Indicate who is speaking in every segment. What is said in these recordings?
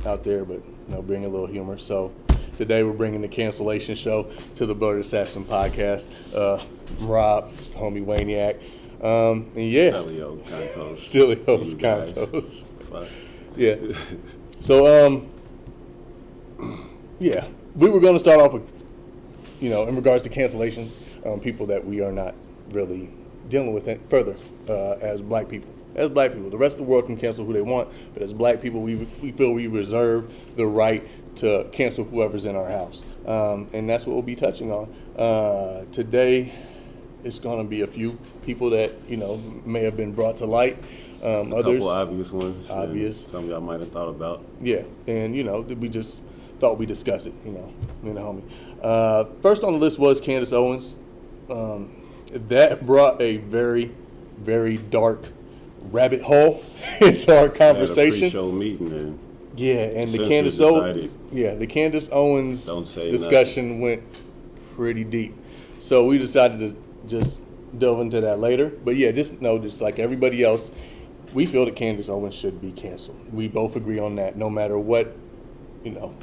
Speaker 1: out there, but bring a little humor. So today we're bringing the Cancellation Show to the Blerd Assassin podcast. I'm Rob, it's the homie Waniac. And yeah, Stilio Cantos. Yeah. So yeah, we were going to start off with, in regards to cancellation, people that we are not really dealing with it further as black people. As black people, the rest of the world can cancel who they want, but as black people, we feel we reserve the right to cancel whoever's in our house, and that's what we'll be touching on today. It's going to be a few people that may have been brought to light.
Speaker 2: A
Speaker 1: others,
Speaker 2: couple obvious ones.
Speaker 1: Obvious.
Speaker 2: Some y'all might have thought about.
Speaker 1: Yeah, and we just thought we'd discuss it. Me and the homie. First on the list was Candace Owens. That brought a very, very dark rabbit hole into our conversation.
Speaker 2: Had a pre-show meeting and
Speaker 1: the Candace Owens discussion went pretty deep. So we decided to just delve into that later. But yeah, just like everybody else, we feel that Candace Owens should be canceled. We both agree on that, no matter what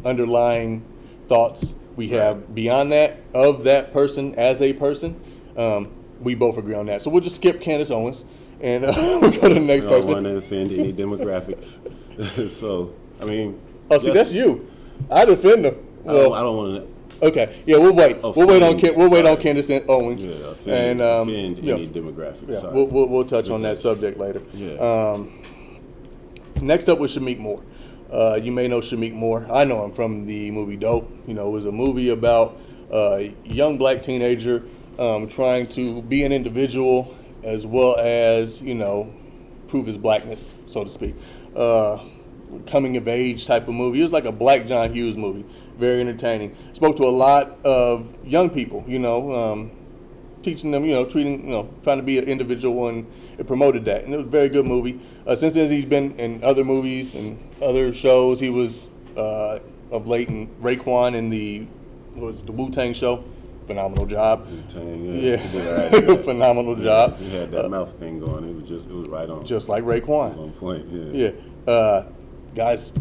Speaker 1: underlying thoughts we have beyond that of that person as a person. We both agree on that. So we'll just skip Candace Owens and we'll go to the next person.
Speaker 2: I don't want to offend any demographics. So, I mean.
Speaker 1: Oh, see, that's you. I defend them. Well,
Speaker 2: I don't want to.
Speaker 1: Okay. Yeah, we'll wait. We'll wait on Candace Owens.
Speaker 2: Yeah, offend any demographics.
Speaker 1: Yeah, we'll touch on that subject later.
Speaker 2: Yeah.
Speaker 1: Next up was Shameik Moore. You may know Shameik Moore. I know him from the movie Dope. It was a movie about a young black teenager trying to be an individual as well as, prove his blackness, so to speak. Coming of age type of movie. It was like a Black John Hughes movie. Very entertaining. Spoke to a lot of young people, teaching them, trying to be an individual, and it promoted that. And it was a very good movie. Since then, he's been in other movies and other shows. He was of late in Raekwon in the Wu-Tang show. Phenomenal job. Phenomenal job.
Speaker 2: He had that mouth thing going. It was right on.
Speaker 1: Just like Raekwon.
Speaker 2: It was on point. Yeah.
Speaker 1: Guys,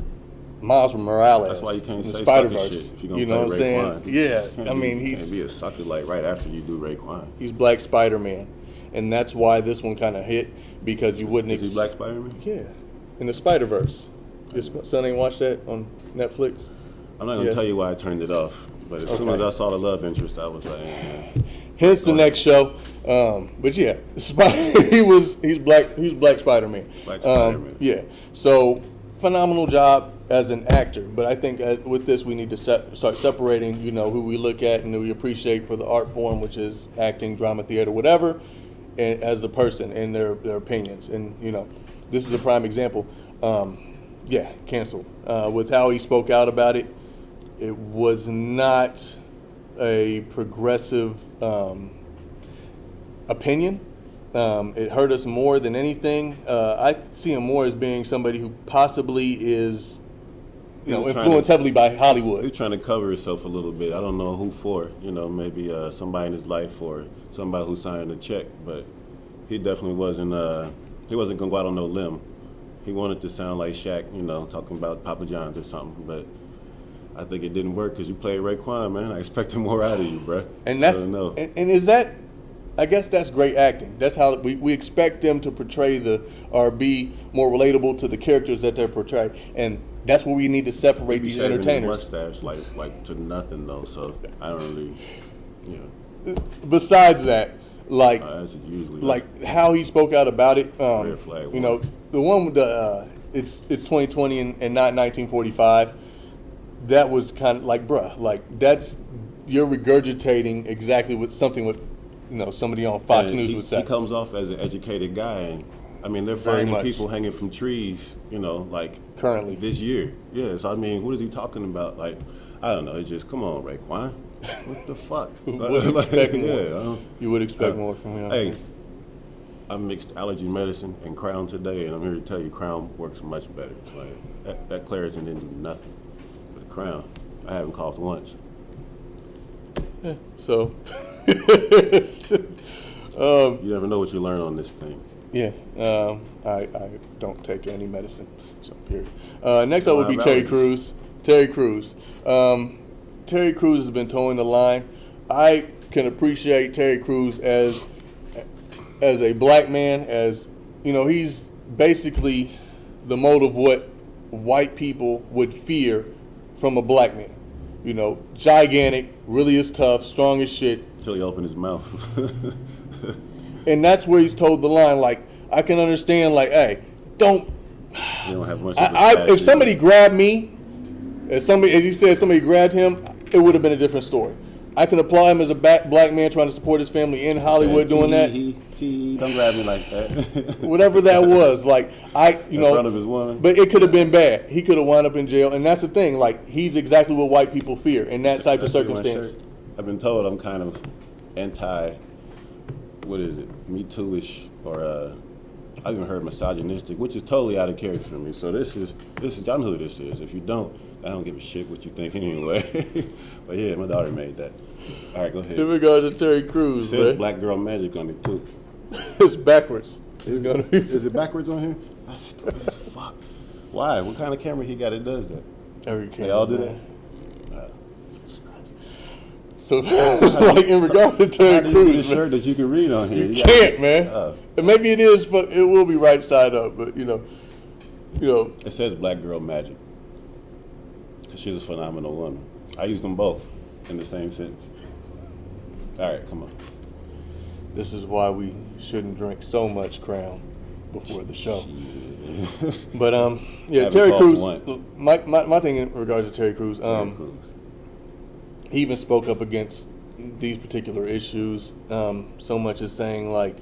Speaker 1: Miles Morales.
Speaker 2: That's why you can't say
Speaker 1: Spider-Verse.
Speaker 2: Shit if you're gonna play Raekwon.
Speaker 1: Yeah.
Speaker 2: He can't be a sucker like right after you do Raekwon.
Speaker 1: He's Black Spider-Man, and that's why this one kind of hit, because you wouldn't.
Speaker 2: Is he Black Spider-Man?
Speaker 1: Yeah, in the Spider-Verse. Your son ain't watched that on Netflix?
Speaker 2: I'm not gonna tell you why I turned it off, but as soon as I saw the love interest, I was like,
Speaker 1: Hence the next show. But yeah, he's Black Spider-Man.
Speaker 2: Black Spider-Man.
Speaker 1: Yeah. So phenomenal job as an actor, but I think with this we need to start separating, who we look at and who we appreciate for the art form, which is acting, drama, theater, whatever, and as the person and their opinions. And this is a prime example. Canceled. With how he spoke out about it, it was not a progressive opinion. It hurt us more than anything. I see him more as being somebody who possibly is, influenced heavily by Hollywood.
Speaker 2: He's trying to cover himself a little bit. I don't know who for. Maybe somebody in his life or somebody who signed a check. But he definitely wasn't. He wasn't gonna go out on no limb. He wanted to sound like Shaq, talking about Papa John's or something. But I think it didn't work because you played Raekwon, man. I expected more out of you, bro.
Speaker 1: And that's and is that? I guess that's great acting. That's how we expect them to portray or be more relatable to the characters that they're portraying, and that's where we need to separate these entertainers.
Speaker 2: Mustache like to nothing though, so I don't really,
Speaker 1: Besides that,
Speaker 2: that's usually
Speaker 1: how he spoke out about it.
Speaker 2: Red flag.
Speaker 1: The one with the it's 2020 and not 1945. That was kind of that's you're regurgitating exactly what somebody on Fox News would say.
Speaker 2: He comes off as an educated guy, and I mean they're finding people hanging from trees,
Speaker 1: currently
Speaker 2: this year. Yeah, so I mean, what is he talking about? I don't know. It's just come on, Raekwon. What the fuck?
Speaker 1: You would expect more from him.
Speaker 2: Hey, I mixed allergy medicine and Crown today, and I'm here to tell you, Crown works much better. That Claritin didn't do nothing. But the Crown, I haven't coughed once.
Speaker 1: So.
Speaker 2: You never know what you learn on this thing.
Speaker 1: Yeah, I don't take any medicine, so period. Next up would be
Speaker 2: Wow,
Speaker 1: Terry
Speaker 2: allergies.
Speaker 1: Crews. Terry Crews. Terry Crews has been towing the line. I can appreciate Terry Crews as a black man, as you know, he's basically the mold of what white people would fear from a black man. You know, gigantic, really is tough, strong as shit.
Speaker 2: Until he opened his mouth.
Speaker 1: And that's where he's told the line. Like, I can understand, like, hey, don't.
Speaker 2: You don't have much of a
Speaker 1: If somebody grabbed me, as you said, somebody grabbed him, it would have been a different story. I can applaud him as a black man trying to support his family in Hollywood doing that.
Speaker 2: Don't grab me like that.
Speaker 1: Whatever that was, like,
Speaker 2: In front of his woman.
Speaker 1: But it could have been bad. He could have wound up in jail, and that's the thing. Like, he's exactly what white people fear in that type of circumstance.
Speaker 2: I've been told I'm kind of anti, what is it, Me Too-ish, or I've even heard misogynistic, which is totally out of character for me. So this is y'all know who this is. If you don't, I don't give a shit what you think anyway. But yeah, my daughter made that. All right, go ahead.
Speaker 1: In regards to Terry Crews,
Speaker 2: It says
Speaker 1: man,
Speaker 2: Black Girl Magic on it too.
Speaker 1: it's backwards. It's gonna be.
Speaker 2: Is it backwards on here? That's stupid as fuck. Why? What kind of camera he got that does that?
Speaker 1: Every
Speaker 2: They all do that?
Speaker 1: man. So, like in regards to
Speaker 2: How
Speaker 1: Terry
Speaker 2: do you get a
Speaker 1: Crews, man,
Speaker 2: shirt that you can read on here?
Speaker 1: you
Speaker 2: gotta-
Speaker 1: can't, man.
Speaker 2: Oh.
Speaker 1: And maybe it is, but it will be right side up. But you know,
Speaker 2: It says Black Girl Magic. Because she's a phenomenal woman. I use them both in the same sentence. All right, come on.
Speaker 1: this is why we shouldn't drink so much Crown before the show. But yeah,
Speaker 2: Haven't
Speaker 1: Terry
Speaker 2: coughed
Speaker 1: Crews.
Speaker 2: once.
Speaker 1: My thing in regards to Terry Crews,
Speaker 2: Terry Crews.
Speaker 1: he even spoke up against these particular issues, so much as saying, like,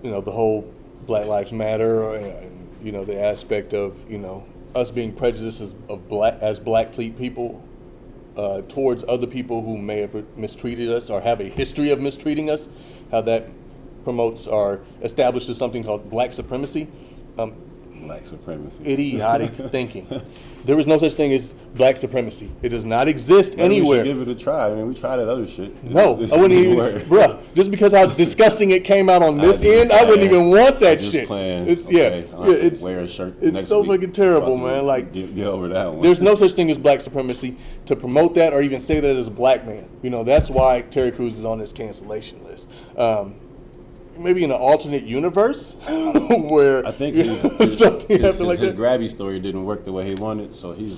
Speaker 1: you know, the whole Black Lives Matter, and you know, the aspect of, you know, us being prejudiced as black people towards other people who may have mistreated us or have a history of mistreating us, how that promotes or establishes something called black supremacy.
Speaker 2: Black supremacy.
Speaker 1: Idiotic thinking. There is no such thing as black supremacy. It does not exist
Speaker 2: Maybe
Speaker 1: anywhere.
Speaker 2: We should give it a try. I mean, we tried that other shit.
Speaker 1: No, I wouldn't even,
Speaker 2: work.
Speaker 1: bruh. Just because how disgusting it came out on this end, I wouldn't even want that
Speaker 2: Just
Speaker 1: shit.
Speaker 2: playing.
Speaker 1: It's
Speaker 2: Okay, I'll have to
Speaker 1: it's
Speaker 2: wear a shirt
Speaker 1: it's
Speaker 2: next
Speaker 1: so
Speaker 2: week.
Speaker 1: fucking terrible,
Speaker 2: Fucking
Speaker 1: man. Like,
Speaker 2: get over that one.
Speaker 1: there's no such thing as black supremacy. To promote that or even say that as a black man, you know, that's why Terry Crews is on this cancellation list. Maybe in an alternate universe where
Speaker 2: I think
Speaker 1: something happened like
Speaker 2: his
Speaker 1: that.
Speaker 2: grabby story didn't work the way he wanted, so he's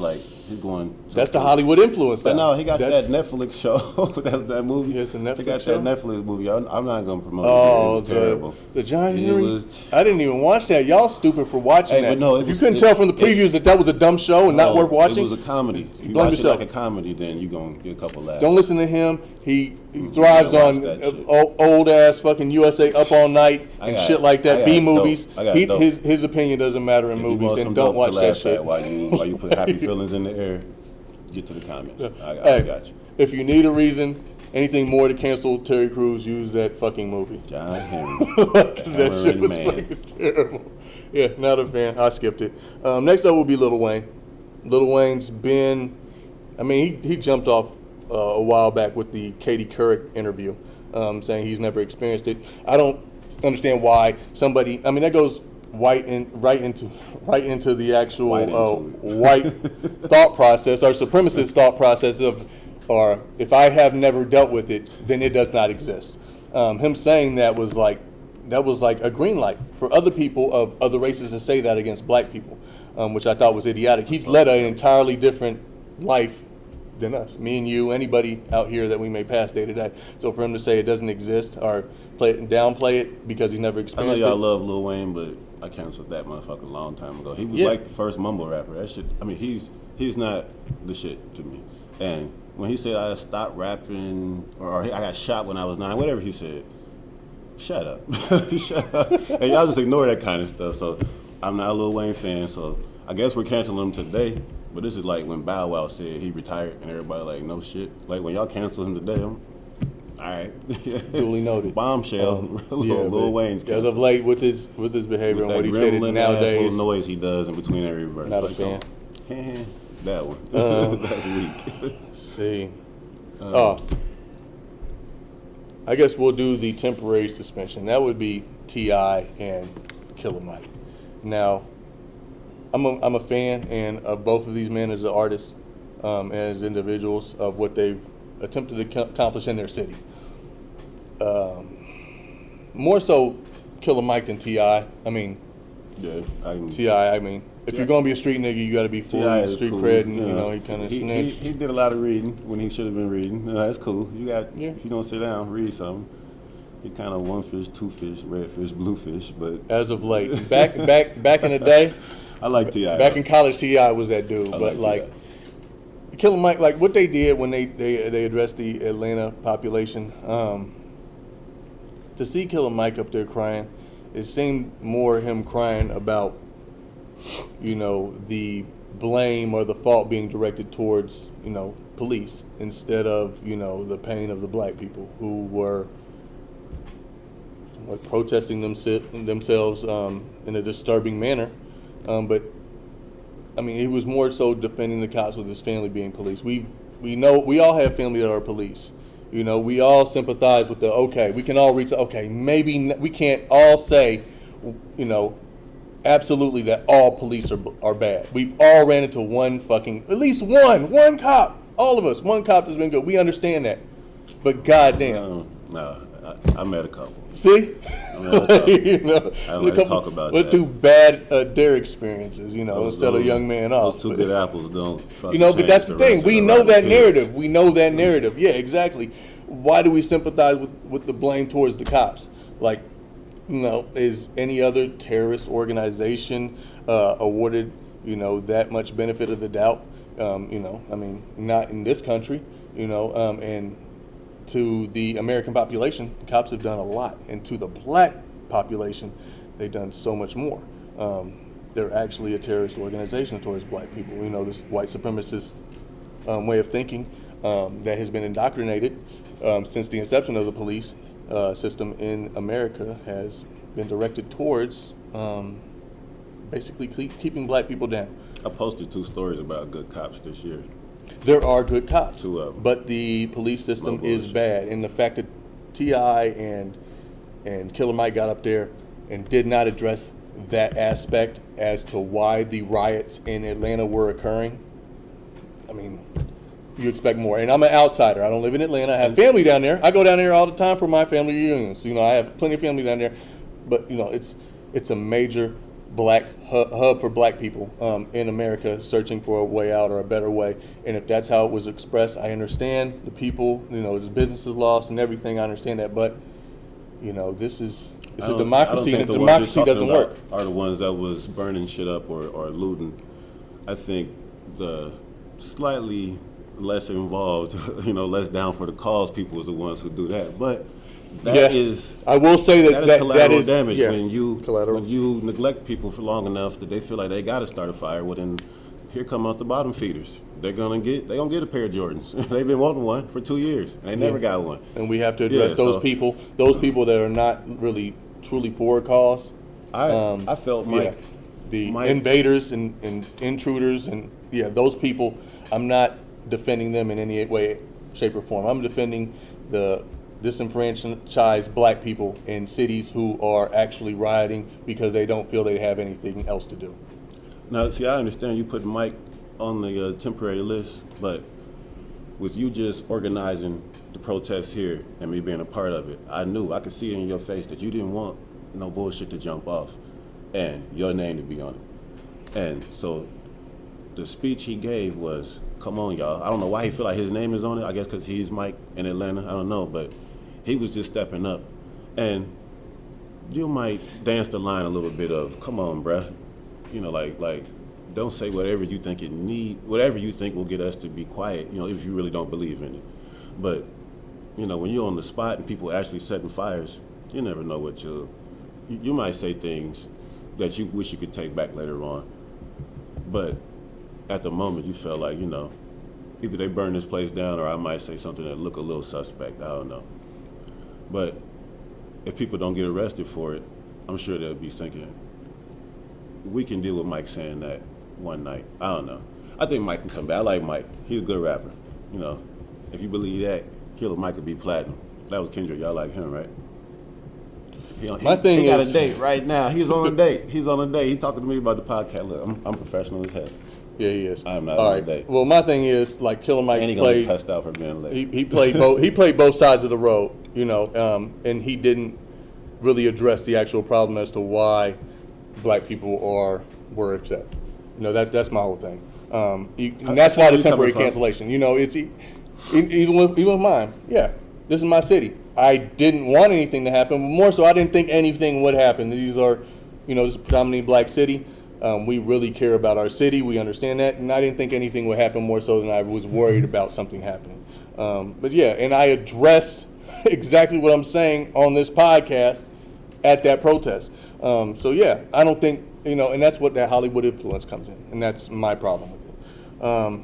Speaker 2: going.
Speaker 1: That's the Hollywood influence.
Speaker 2: But
Speaker 1: now.
Speaker 2: no, he got
Speaker 1: That's-
Speaker 2: that Netflix show. That's that movie.
Speaker 1: Yes, a Netflix
Speaker 2: He got
Speaker 1: show?
Speaker 2: that Netflix movie. I'm not going to promote
Speaker 1: Oh,
Speaker 2: it. It was terrible.
Speaker 1: the John
Speaker 2: It
Speaker 1: Henry.
Speaker 2: was-
Speaker 1: I didn't even watch that. Y'all stupid for watching
Speaker 2: Hey,
Speaker 1: that.
Speaker 2: but no, it
Speaker 1: if you
Speaker 2: was-
Speaker 1: couldn't
Speaker 2: it-
Speaker 1: tell from the previews that was a dumb show and not
Speaker 2: No,
Speaker 1: worth watching,
Speaker 2: It was a comedy. If you
Speaker 1: blame
Speaker 2: watch
Speaker 1: yourself.
Speaker 2: it like a comedy, then you're going to get a couple laughs.
Speaker 1: don't listen to him. He thrives
Speaker 2: gotta watch
Speaker 1: on
Speaker 2: that shit.
Speaker 1: old ass fucking USA Up All Night
Speaker 2: I
Speaker 1: and
Speaker 2: got-
Speaker 1: shit like
Speaker 2: I
Speaker 1: that.
Speaker 2: got
Speaker 1: B
Speaker 2: dope.
Speaker 1: movies.
Speaker 2: I got dope.
Speaker 1: His opinion doesn't matter in
Speaker 2: If you
Speaker 1: movies,
Speaker 2: want some
Speaker 1: and don't
Speaker 2: dope
Speaker 1: watch
Speaker 2: to
Speaker 1: that
Speaker 2: laugh
Speaker 1: shit.
Speaker 2: at while you put happy feelings in the air, get to the comments. I
Speaker 1: Hey,
Speaker 2: got you.
Speaker 1: if you need a reason, anything more to cancel Terry Crews, use that fucking movie.
Speaker 2: John Henry.
Speaker 1: 'Cause that shit
Speaker 2: Hammering
Speaker 1: was
Speaker 2: man.
Speaker 1: fucking terrible. Yeah, not a fan. I skipped it. Next up will be Lil Wayne. Lil Wayne's been, I mean, he jumped off a while back with the Katie Couric interview, saying he's never experienced it. I don't understand why somebody, I mean, that goes right into the actual
Speaker 2: White into
Speaker 1: white thought process, or supremacist thought process of, or if I have never dealt with it, then it does not exist. Him saying that was like a green light for other people of other races to say that against black people, which I thought was idiotic. He's led an entirely different life than us, me and you, anybody out here that we may pass day to day. So for him to say it doesn't exist or downplay it because he's never
Speaker 2: I know
Speaker 1: experienced
Speaker 2: y'all
Speaker 1: it.
Speaker 2: love Lil Wayne, but I canceled that motherfucker a long time ago. He was
Speaker 1: Yeah.
Speaker 2: like the first mumble rapper. That shit. I mean, he's not the shit to me. And when he said I stopped rapping or I got shot when I was 9, whatever he said, shut up, shut up. And y'all just ignore that kind of stuff. So I'm not a Lil Wayne fan. So I guess we're canceling him today. But this is like when Bow Wow said he retired, and everybody like, no shit. Like when y'all cancel him today, I'm all right.
Speaker 1: Duly noted.
Speaker 2: Bombshell. Lil
Speaker 1: but
Speaker 2: Wayne's
Speaker 1: as of
Speaker 2: canceled.
Speaker 1: late with his behavior and
Speaker 2: That
Speaker 1: what he stated
Speaker 2: gremlin-ass
Speaker 1: nowadays.
Speaker 2: little noise he does in between every verse.
Speaker 1: Not a
Speaker 2: Like,
Speaker 1: fan.
Speaker 2: oh, that one. That's weak.
Speaker 1: See. I guess we'll do the temporary suspension. That would be T.I. and Killer Mike. Now, I'm a fan and of both of these men as artists, as individuals of what they've attempted to accomplish in their city. More so Killer Mike than T.I. I mean,
Speaker 2: Yeah,
Speaker 1: T.I. I mean, if you're gonna be a street nigga, you got to be full
Speaker 2: T.I.
Speaker 1: of
Speaker 2: is
Speaker 1: street
Speaker 2: cool.
Speaker 1: cred, and
Speaker 2: Yeah.
Speaker 1: you know he kind of
Speaker 2: he
Speaker 1: snitched.
Speaker 2: he did a lot of reading when he should have been reading. That's cool. You got
Speaker 1: Yeah.
Speaker 2: if you don't sit down, read something. He kind of one fish, two fish, red fish, blue fish. But
Speaker 1: As of late, back in the day,
Speaker 2: I like T.I.
Speaker 1: back in college, T.I. was that dude.
Speaker 2: I
Speaker 1: But
Speaker 2: like
Speaker 1: like Killer Mike, like what they did when they addressed the Atlanta population, to see Killer Mike up there crying, it seemed more him crying about, you know, the blame or the fault being directed towards, you know, police instead of, you know, the pain of the black people who were like protesting themselves in a disturbing manner. But I mean, he was more so defending the cops with his family being police. We know we all have family that are police. You know, we all sympathize with we can all reach, maybe we can't all say, you know, absolutely that all police are bad. We've all ran into at least one cop, all of us, one cop that's been good. We understand that. But goddamn.
Speaker 2: No, I met a couple.
Speaker 1: See? You know,
Speaker 2: I don't like to talk about
Speaker 1: what
Speaker 2: that.
Speaker 1: two bad their experiences, you know,
Speaker 2: Those-
Speaker 1: set a
Speaker 2: those-
Speaker 1: young man off.
Speaker 2: Those two good apples don't. fucking
Speaker 1: You know, but
Speaker 2: change
Speaker 1: that's the
Speaker 2: rest
Speaker 1: thing.
Speaker 2: of
Speaker 1: We
Speaker 2: the
Speaker 1: know
Speaker 2: rotten
Speaker 1: that
Speaker 2: peas.
Speaker 1: narrative. We know that narrative. Yeah, exactly. Why do we sympathize with the blame towards the cops? Like, you know, is any other terrorist organization awarded, you know, that much benefit of the doubt? You know, I mean, not in this country, you know, and to the American population, the cops have done a lot. And to the black population, they've done so much more. They're actually a terrorist organization towards black people. You know, this white supremacist way of thinking that has been indoctrinated since the inception of the police system in America has been directed towards basically keeping black people down.
Speaker 2: I posted 2 stories about good cops this year.
Speaker 1: There are good cops,
Speaker 2: 2 of them.
Speaker 1: but the police system
Speaker 2: No
Speaker 1: is
Speaker 2: bullshit.
Speaker 1: bad. And the fact that T.I. and Killer Mike got up there and did not address that aspect as to why the riots in Atlanta were occurring, I mean, you expect more. And I'm an outsider. I don't live in Atlanta. I have family down there. I go down there all the time for my family reunions. You know, I have plenty of family down there. But, you know, it's a major black hub for black people in America searching for a way out or a better way. And if that's how it was expressed, I understand the people, you know, there's businesses lost and everything. I understand that. But, you know, it's a democracy, and
Speaker 2: the ones
Speaker 1: democracy
Speaker 2: you're
Speaker 1: doesn't
Speaker 2: talking
Speaker 1: work.
Speaker 2: about are the ones that was burning shit up or looting. I think the slightly less involved, you know, less down for the cause people is the ones who do that. But that is
Speaker 1: I will say
Speaker 2: that is collateral
Speaker 1: that is
Speaker 2: damage
Speaker 1: yeah,
Speaker 2: when
Speaker 1: collateral.
Speaker 2: you neglect people for long enough that they feel like they got to start a fire. Well, then here come out the bottom feeders. They're gonna get a pair of Jordans. They've been wanting one for 2 years. They never got one.
Speaker 1: And we have to address
Speaker 2: Yeah,
Speaker 1: those
Speaker 2: so-
Speaker 1: people that are not really truly for a cause.
Speaker 2: I felt Mike.
Speaker 1: The
Speaker 2: Mike-
Speaker 1: invaders and intruders and those people. I'm not defending them in any way, shape, or form. I'm defending the disenfranchised black people in cities who are actually rioting because they don't feel they have anything else to do.
Speaker 2: Now, see, I understand you put Mike on the temporary list, but with you just organizing the protest here and me being a part of it, I could see in your face that you didn't want no bullshit to jump off and your name to be on it. And so the speech he gave was, come on, y'all. I don't know why he feel like his name is on it. I guess because he's Mike in Atlanta. I don't know, but he was just stepping up. And you might dance the line a little bit of, come on, bruh. You know, like don't say whatever you think whatever you think will get us to be quiet, you know, if you really don't believe in it. But, you know, when you're on the spot and people actually setting fires, you never know what you might say things that you wish you could take back later on. But at the moment you felt like, you know, either they burn this place down or I might say something that look a little suspect, I don't know. But if people don't get arrested for it, I'm sure they'll be thinking, we can deal with Mike saying that one night. I don't know. I think Mike can come back. I like Mike. He's a good rapper. You know, if you believe that, Killer Mike could be platinum. That was Kendrick. Y'all like him, right?
Speaker 1: My thing
Speaker 2: he got
Speaker 1: is-
Speaker 2: a date right now. He's on a date. He's on a date. He's talking to me about the podcast. Look, I'm professional as hell.
Speaker 1: Yeah, he is.
Speaker 2: I'm not
Speaker 1: All
Speaker 2: on
Speaker 1: right.
Speaker 2: a date.
Speaker 1: Well, my thing is, like, Killer Mike
Speaker 2: And he gonna get
Speaker 1: played.
Speaker 2: cussed out for being late.
Speaker 1: He played both. He played both sides of the road, you know, and he didn't really address the actual problem as to why black people were upset. You know, that's my whole thing. And that's why the temporary cancellation. You know, it's even with mine. Yeah, this is my city. I didn't want anything to happen, but more so, I didn't think anything would happen. These are, you know, this is a predominantly black city. We really care about our city. We understand that, and I didn't think anything would happen more so than I was worried about something happening. But yeah, and I addressed exactly what I'm saying on this podcast at that protest. So yeah, I don't think, you know, and that's what that Hollywood influence comes in, and that's my problem with it.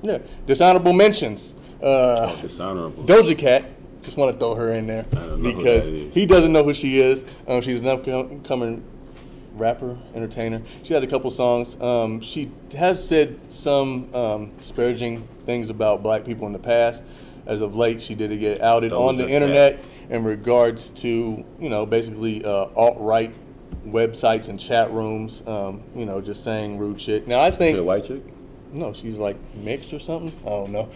Speaker 1: Yeah, dishonorable mentions.
Speaker 2: Dishonorable.
Speaker 1: Doja Cat. Just want to throw her in there because he doesn't know who she is. She's an upcoming rapper, entertainer. She had a couple songs. She has said some disparaging things about black people in the past. As of late, she did get outed on the internet in regards to, you know, basically alt-right websites and chat rooms, you know, just saying rude shit. Now, I think...
Speaker 2: Is she a white chick?
Speaker 1: No, she's like mixed or something. I don't know.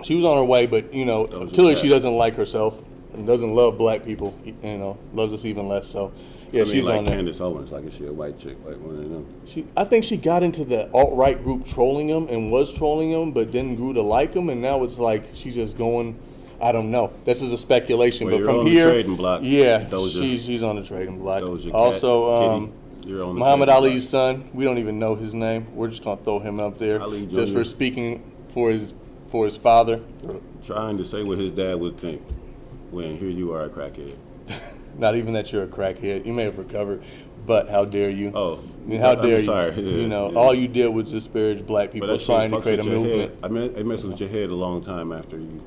Speaker 1: She was on her way, but, you know, clearly she doesn't like herself and doesn't love black people, you know, loves us even less, so... Yeah, she's
Speaker 2: like
Speaker 1: on there.
Speaker 2: Candace Owens, like is she a white chick, like one of them?
Speaker 1: I think she got into the alt-right group trolling him and was trolling him, but then grew to like him, and now it's like she's just going. I don't know. This is a speculation,
Speaker 2: Well,
Speaker 1: but
Speaker 2: you're
Speaker 1: from
Speaker 2: on
Speaker 1: here,
Speaker 2: the trading block.
Speaker 1: yeah,
Speaker 2: Doja.
Speaker 1: she's on the trading block.
Speaker 2: Doja Cat,
Speaker 1: Also,
Speaker 2: Kitty, you're on the
Speaker 1: Muhammad
Speaker 2: trading
Speaker 1: Ali's son. We don't even know his name. We're just gonna throw him up there
Speaker 2: Ali
Speaker 1: just
Speaker 2: Jr.
Speaker 1: for speaking for his father.
Speaker 2: Trying to say what his dad would think when here you are a crackhead.
Speaker 1: Not even that you're a crackhead. You may have recovered, but how dare you?
Speaker 2: Oh,
Speaker 1: I mean, how dare you?
Speaker 2: sorry. Yeah,
Speaker 1: you know,
Speaker 2: yeah.
Speaker 1: all you did was disparage black
Speaker 2: But
Speaker 1: people
Speaker 2: that shit
Speaker 1: trying to
Speaker 2: fucks
Speaker 1: create a
Speaker 2: with your
Speaker 1: movement.
Speaker 2: head. I mean, it messes with your head a long time after you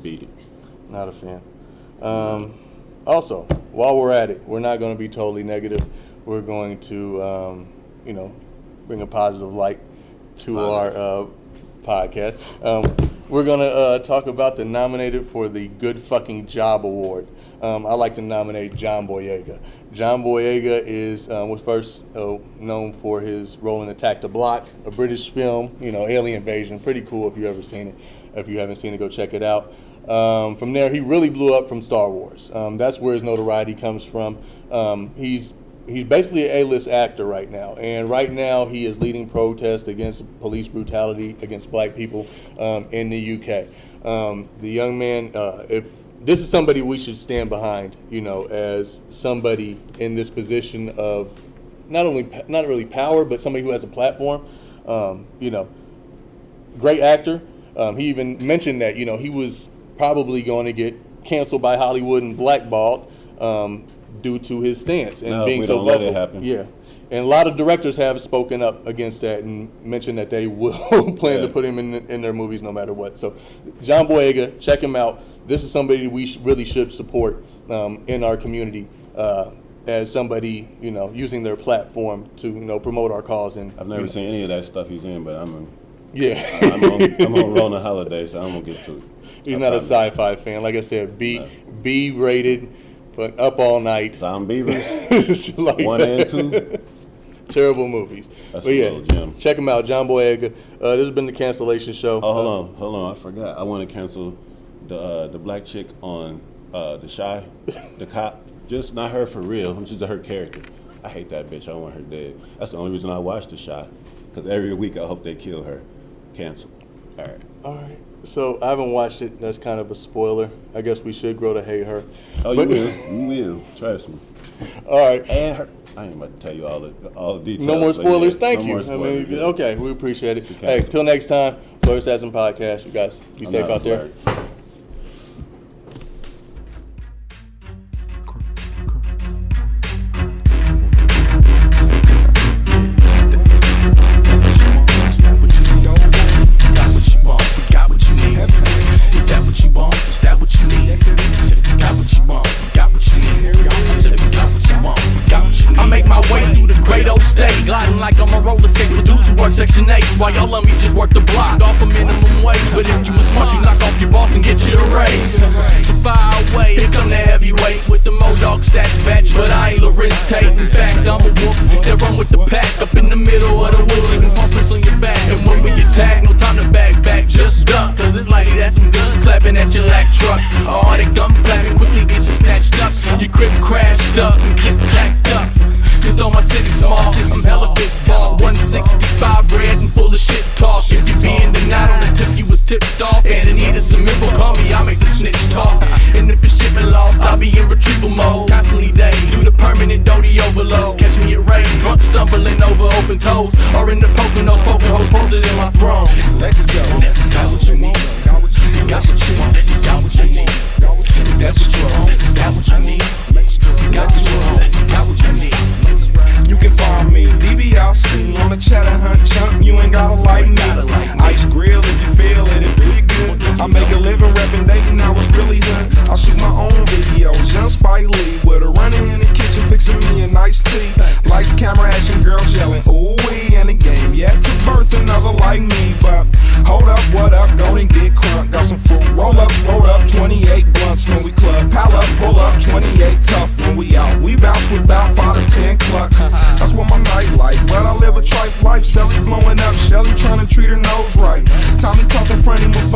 Speaker 2: beat it.
Speaker 1: Not a fan. Also, while we're at it, we're not going to be totally negative. We're going to, you know, bring a positive light to our podcast. We're going to talk about the nominated for the Good Fucking Job Award. I like to nominate John Boyega. John Boyega was first known for his role in Attack the Block, a British film, you know, alien invasion. Pretty cool if you've ever seen it. If you haven't seen it, go check it out. From there, he really blew up from Star Wars. That's where his notoriety comes from. He's basically an A-list actor right now, and right now he is leading protests against police brutality against black people in the UK. The young man, if this is somebody we should stand behind, you know, as somebody in this position of not really power, but somebody who has a platform. You know, great actor. He even mentioned that, you know, he was probably going to get canceled by Hollywood and blackballed due to his stance and being so vocal.
Speaker 2: Let it happen.
Speaker 1: Yeah, and a lot of directors have spoken up against that and mentioned that they will plan to put him in their movies no matter what. So, John Boyega, check him out. This is somebody we really should support in our community as somebody, you know, using their platform to, you know, promote our cause. And
Speaker 2: I've never seen any of that stuff he's in, but I'm on Rona Holiday, so I'm gonna get to it.
Speaker 1: He's not a sci-fi fan. Like I said, B rated, but up all night.
Speaker 2: Zombievers,
Speaker 1: like
Speaker 2: 1 and 2.
Speaker 1: Terrible movies.
Speaker 2: That's
Speaker 1: but
Speaker 2: a
Speaker 1: yeah,
Speaker 2: little gem.
Speaker 1: check him out, John Boyega. This has been the Cancellation Show.
Speaker 2: Oh, hold on, I forgot. I want to cancel the black chick on The Shy, the cop. Just not her for real. I'm just her character. I hate that bitch. I want her dead. That's the only reason I watch The Shy, because every week I hope they kill her. Cancel. All right.
Speaker 1: So I haven't watched it. That's kind of a spoiler. I guess we should grow to hate her.
Speaker 2: Oh, you will. You will. Trust me.
Speaker 1: All right.
Speaker 2: And her. I ain't about to tell you all the details.
Speaker 1: No more spoilers. Thank you.
Speaker 2: More spoilers,
Speaker 1: I mean, okay, we appreciate it.
Speaker 2: Cancel.
Speaker 1: Hey, till next time. Blerd Assassin Podcast. You guys be safe out there.
Speaker 3: I make my way through the great old state, gliding like I'm a roller skate with dudes who work Section 8s while y'all lummies just work the block off a minimum wage. But if you was smart, you knock off your boss and get you a raise. So fire away, here come the heavyweights with the Mo-Dog stats batch. But I ain't Lorenz Tate. In fact, I'm a wolf that run with the pack up in the middle of the woods, leaving footprints on your back. And when we attack, no time to back, just duck. Cause it's likely that some guns clapping at your lack truck. All that gun flapping quickly get you snatched up. Your crib crashed up and clip clacked up. Cause though my city small, I'm hella big ball. 165 red and full of shit talk. If you be in the night on the tip, you was tipped off. And in need of some info, call me, I'll make the snitch talk. And if it's shipping lost, I'll be in retrieval mode. Constantly days, do the permanent doty overload. Catch me at raves, drunk stumbling over open toes. Or in the Poconos, poking hoes posted in my throne.
Speaker 4: Let's go. Got what you need. Got your chick. Got what you need. That's strong. Got what you need. Got strong. Got what you need. You can find me, DBRC, on the Chatter Hunt chump. You ain't gotta like me. Ice grill if you feel it, it do you good. I make a living reppin' Dayton, I was really hood. I shoot my own videos, young Spike Lee, with a running in the kitchen fixing me a nice tea. Lights, camera, action, girls yelling, ooh wee, and the game yet to birth another like me. But hold up, what up, go and get crunk. Got some fruit roll-ups, roll up 28 blunts when we club. Pal up, pull up 28 tough when we out. We bounce with about 5 to 10 clucks. That's what my night like, but I live a trife life. Shelly blowing up, Shelly trying to treat her nose right. Tommy talking funny with